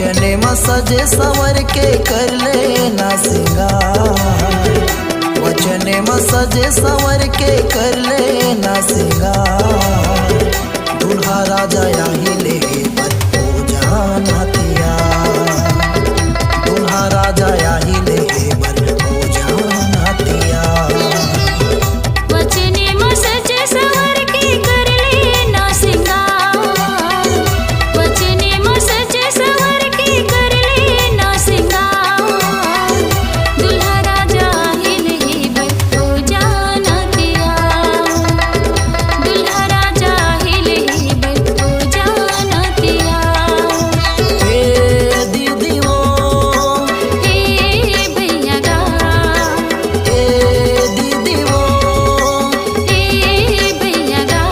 वचने में सजे सवर के कर ले ना सिंगार, वचने में सजे सवर के कर ले ना सिंगार। दूल्हा राजा यही ले बच्चो जान हथिया, दूल्हा राजा यही ले बच्चो जान हथिया। वचने में सजे सवर के कर ले ना सिंगार, वचने में सजे सवर के कर ले ना सिंगार। दूल्हा राजा हिले बच्चो जान हथिया, दूल्हा राजा हिले बच्चो जान हथिया। हे दीदी वो, हे भैया गा, हे दीदी वो, हे भैया गा।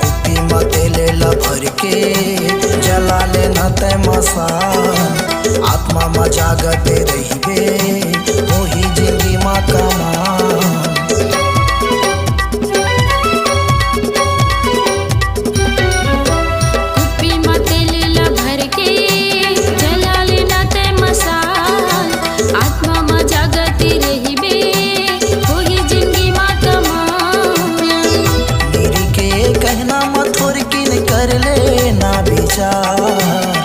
कुप्पी में तेल भर के जला लेना तय मसान। आत्मा में जागते रहिबे वही जिंदगी माँ कमान। कुप्पी में तेल भर के जला लेना तय मसाल। आत्मा में जागती रहिबे वही जिंदगी माँ कमान। मेरी के कहना मथुर किन कर ले ना विचार,